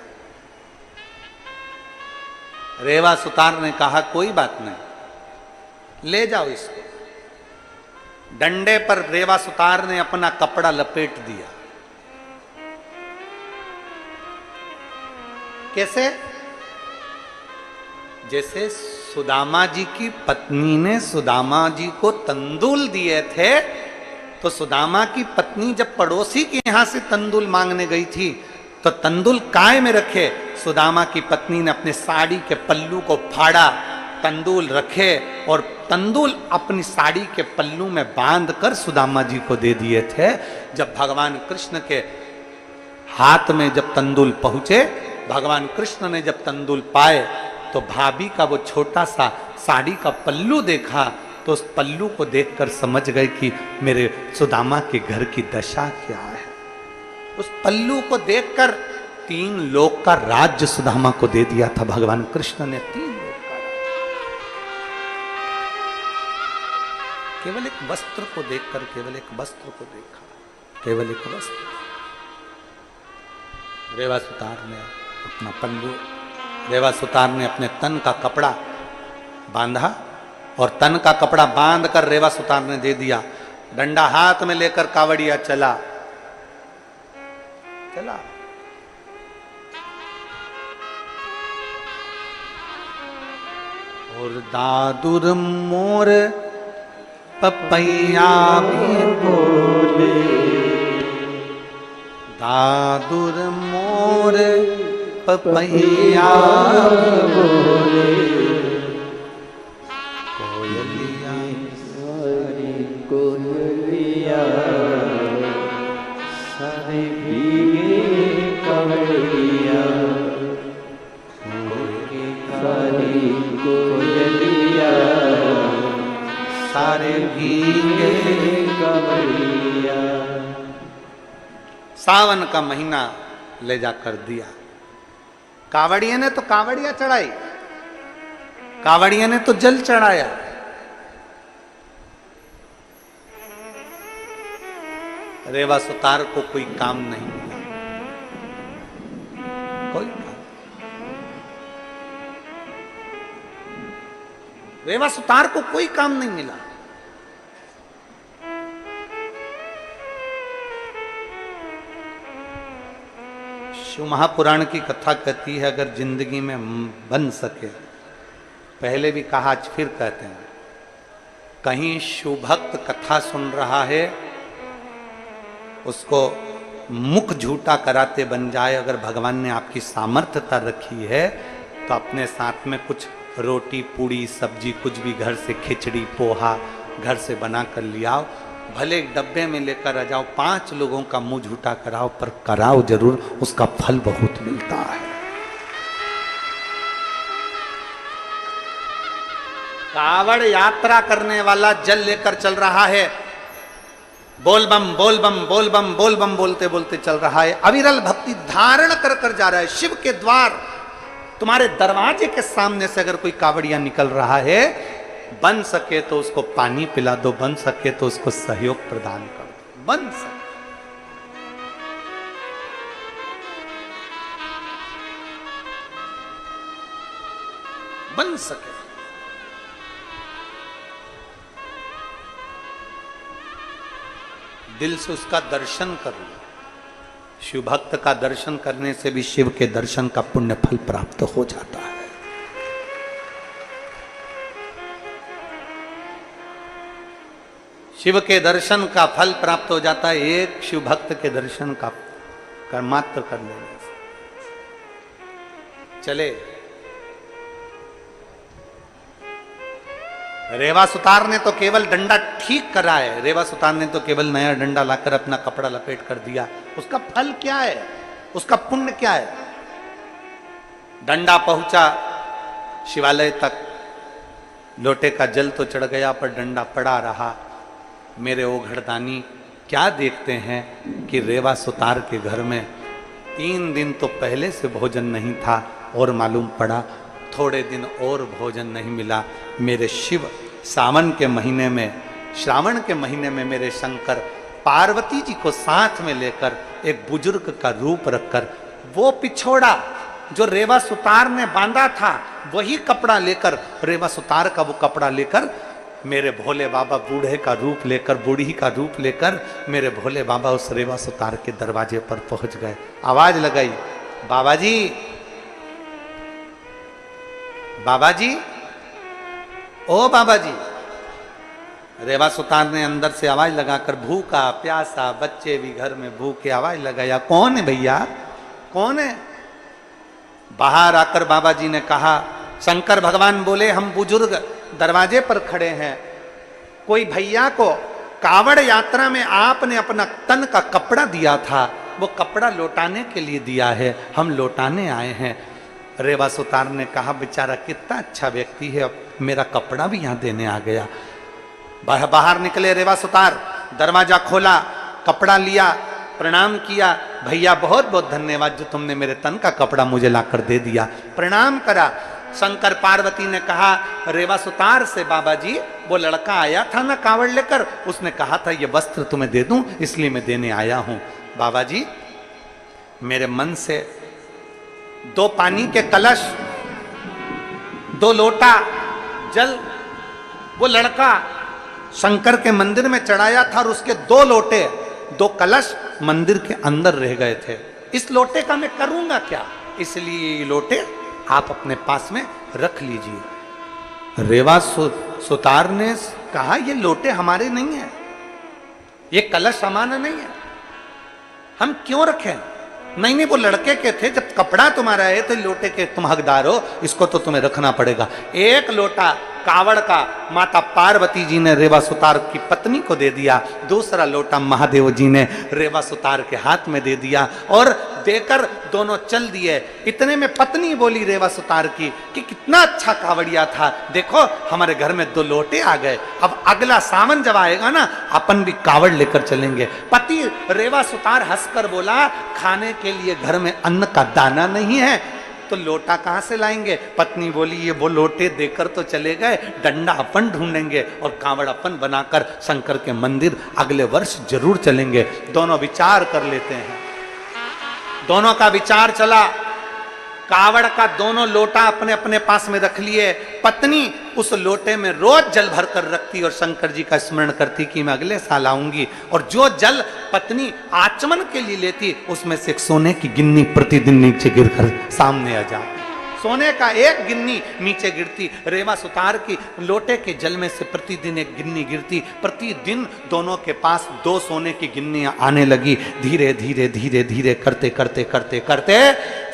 रेवा सुतार ने कहा कोई बात नहीं, ले जाओ इसको। डंडे पर रेवा सुतार ने अपना कपड़ा लपेट दिया। कैसे? जैसे सुदामा जी की पत्नी ने सुदामा जी को तंदूल दिए थे, तो सुदामा की पत्नी जब पड़ोसी के यहां से तंदूल मांगने गई थी तो तंदूल काय में रखे, सुदामा की पत्नी ने अपने साड़ी के पल्लू को फाड़ा, तंदूल रखे और तंदूल अपनी साड़ी के पल्लू में बांध कर सुदामा जी को दे दिए थे। जब भगवान कृष्ण के हाथ में जब तंदूल पहुंचे, भगवान कृष्ण ने जब तंदूल पाए तो भाभी का वो छोटा सा साड़ी का पल्लू देखा, तो उस पल्लू को देखकर समझ गए कि मेरे सुदामा के घर की दशा क्या है। उस पल्लू को देखकर 3 लोक का राज्य सुदामा को दे दिया था भगवान कृष्ण ने। 3 लोक का केवल एक वस्त्र को देखकर, केवल एक वस्त्र को देखा, केवल एक वस्त्र। रेवा सुतार ने अपना पल्लू, रेवा सुतार ने अपने तन का कपड़ा बांधा और तन का कपड़ा बांध कर रेवा सुतार ने दे दिया। डंडा हाथ में लेकर कावड़िया चला। और दादुर मोर पपैया भी बोले, दादुर मोर पपैया बोले, कोयलिया सारी कोयलिया सारे भीगे कवड़िया, सारी कोयलिया सारे भीगे कवड़िया। सावन का महीना ले जाकर दिया। कावड़िया ने तो कावड़िया चढ़ाई, कावड़िया ने तो जल चढ़ाया। रेवा सुतार को कोई काम नहीं मिला, कोई काम। रेवा सुतार को कोई काम नहीं मिला। शिव महापुराण की कथा कहती है, अगर जिंदगी में बन सके, पहले भी कहा आज फिर कहते हैं, कहीं शिव भक्त कथा सुन रहा है, उसको मुख झूठा कराते बन जाए। अगर भगवान ने आपकी सामर्थ्यता रखी है तो अपने साथ में कुछ रोटी पूड़ी सब्जी कुछ भी घर से, खिचड़ी पोहा घर से बना कर ले आओ, भले एक डब्बे में लेकर आ जाओ, 5 लोगों का मुंह झूठा कराओ, पर कराओ जरूर, उसका फल बहुत मिलता है। कावड़ यात्रा करने वाला जल लेकर चल रहा है, बोल बम बोल बम बोल बम बोल बम बोलते बोलते चल रहा है, अविरल भक्ति धारण कर कर जा रहा है। शिव के द्वार, तुम्हारे दरवाजे के सामने से अगर कोई कावड़िया निकल रहा है, बन सके तो उसको पानी पिला दो, बन सके तो उसको सहयोग प्रदान कर दो, बन सके। बन सके दिल से उसका दर्शन कर लो। शिव भक्त का दर्शन करने से भी शिव के दर्शन का पुण्य फल प्राप्त हो जाता है। शिव के दर्शन का फल प्राप्त हो जाता है, एक शिव भक्त के दर्शन का मात्र कर लेने से। चले, रेवा सुतार ने तो केवल डंडा ठीक करा है, रेवा सुतार ने तो केवल नया डंडा लाकर अपना कपड़ा लपेट कर दिया। उसका फल क्या है, उसका पुण्य क्या है? डंडा पहुंचा शिवालय तक, लोटे का जल तो चढ़ गया पर डंडा पड़ा रहा। मेरे ओघड़दानी क्या देखते हैं कि रेवा सुतार के घर में 3 दिन तो पहले से भोजन नहीं था और मालूम पड़ा थोड़े दिन और भोजन नहीं मिला। मेरे शिव सावन के महीने में, श्रावण के महीने में मेरे शंकर पार्वती जी को साथ में लेकर एक बुजुर्ग का रूप रखकर वो पिछोड़ा जो रेवा सुतार ने बांधा था वही कपड़ा लेकर, रेवा सुतार का वो कपड़ा लेकर मेरे भोले बाबा बूढ़े का रूप लेकर, बूढ़ी का रूप लेकर मेरे भोले बाबा उस रेवा सुतार के दरवाजे पर पहुंच गए। आवाज लगाई, बाबा जी, बाबा जी, ओ बाबा जी। रेवा सुतार ने अंदर से आवाज लगाकर, भूखा प्यासा बच्चे भी घर में भूखे, आवाज लगाया, कौन है भैया, कौन है? बाहर आकर बाबा जी ने कहा, शंकर भगवान बोले, हम बुजुर्ग दरवाजे पर खड़े हैं, कोई भैया को कावड़ यात्रा में आपने अपना तन का कपड़ा दिया था, वो कपड़ा लौटाने के लिए दिया है, हम लौटाने आए हैं। रेवा सुतार ने कहा, बेचारा कितना अच्छा व्यक्ति है, अब मेरा कपड़ा भी यहाँ देने आ गया। बाहर निकले रेवा सुतार, दरवाजा खोला, कपड़ा लिया, प्रणाम किया, भैया बहुत बहुत धन्यवाद जो तुमने मेरे तन का कपड़ा मुझे लाकर दे दिया, प्रणाम करा। शंकर पार्वती ने कहा रेवा सुतार से, बाबा जी वो लड़का आया था ना कावड़ लेकर, उसने कहा था ये वस्त्र तुम्हें दे दूं, इसलिए मैं देने आया हूं। बाबा जी मेरे मन से 2 पानी के कलश, 2 लोटा जल वो लड़का शंकर के मंदिर में चढ़ाया था और उसके 2 लोटे 2 कलश मंदिर के अंदर रह गए थे। इस लोटे का मैं करूंगा क्या, इसलिए ये लोटे आप अपने पास में रख लीजिए। रेवा सुतार ने कहा, ये लोटे हमारे नहीं है, ये कलश हमारा नहीं है, हम क्यों रखें? नहीं नहीं, वो लड़के के थे, जब कपड़ा तुम्हारा है तो लोटे के तुम हकदार हो, इसको तो तुम्हें रखना पड़ेगा। 1 लोटा कावड़ का माता पार्वती जी ने रेवा सुतार की पत्नी को दे दिया, दूसरा लोटा महादेव जी ने रेवा सुतार के हाथ में दे दिया और देकर दोनों चल दिए। इतने में पत्नी बोली रेवा सुतार की कि कितना अच्छा कावड़िया था, देखो हमारे घर में 2 लोटे आ गए, अब अगला सावन जब आएगा ना अपन भी कावड़ लेकर चलेंगे। पति रेवा सुतार हंसकर बोला, खाने के लिए घर में अन्न का दाना नहीं है तो लोटा कहां से लाएंगे? पत्नी बोली, ये वो लोटे देकर तो चले गए, डंडा अपन ढूंढेंगे और कावड़ अपन बनाकर शंकर के मंदिर अगले वर्ष जरूर चलेंगे। दोनों विचार कर लेते हैं। दोनों का विचार चला, कावड़ का दोनों लोटा अपने अपने पास में रख लिए। पत्नी उस लोटे में रोज जल भर कर रखती और शंकर जी का स्मरण करती कि मैं अगले साल आऊंगी, और जो जल पत्नी आचमन के लिए लेती उसमें से एक सोने की गिन्नी प्रतिदिन नीचे गिरकर सामने आ जाती। सोने का 1 गिन्नी नीचे गिरती, रेवा सुतार की लोटे के जल में से प्रतिदिन 1 गिन्नी गिरती। प्रतिदिन दोनों के पास 2 सोने की गिन्नियां आने लगी। धीरे धीरे धीरे धीरे करते करते करते करते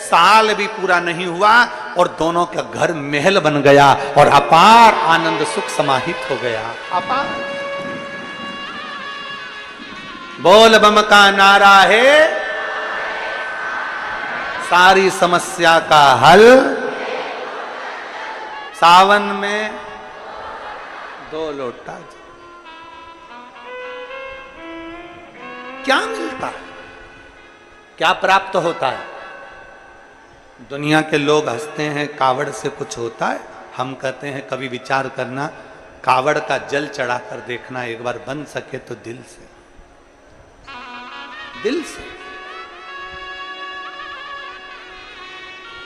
साल भी पूरा नहीं हुआ और दोनों का घर महल बन गया और अपार आनंद सुख समाहित हो गया। अपार बोल बम का नारा है, सारी समस्या का हल सावन में 2 लोटा। क्या मिलता है, क्या प्राप्त होता है? दुनिया के लोग हंसते हैं कावड़ से कुछ होता है, हम कहते हैं कभी विचार करना, कावड़ का जल चढ़ाकर देखना, एक बार बन सके तो दिल से, दिल से।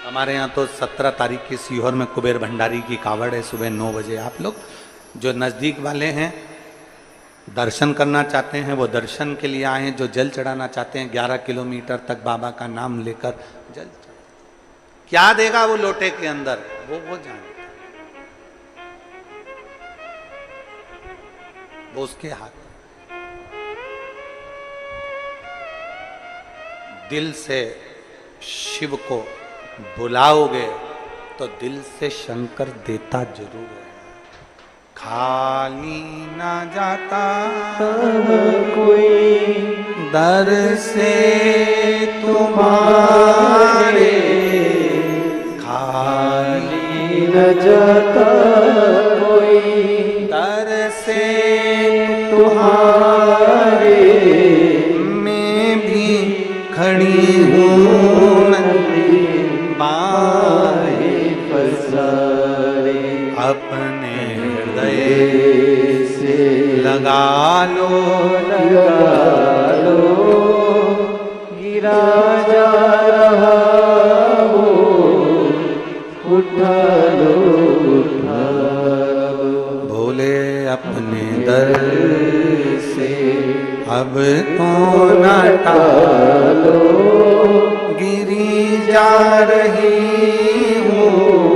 हमारे यहाँ तो 17 तारीख की सीहोर में कुबेर भंडारी की कावड़ है, सुबह 9 बजे। आप लोग जो नज़दीक वाले हैं दर्शन करना चाहते हैं वो दर्शन के लिए आए हैं, जो जल चढ़ाना चाहते हैं 11 किलोमीटर तक बाबा का नाम लेकर जल चढ़ा। क्या देगा वो लोटे के अंदर वो जानता, वो उसके हाथ। दिल से शिव को बुलाओगे तो दिल से शंकर देता जरूर है। खाली ना जाता कोई दर से तुम्हारे, खाली न जाता कोई दर से तुम्हारे, मैं भी खड़ी हूँ बाहें पसारे, अपने हृदय से लग लगा लो गिरा जा रहा हो, उठा लो उठा लो। भोले अपने दर से अब तो न टालो, गिरी जा रही हूँ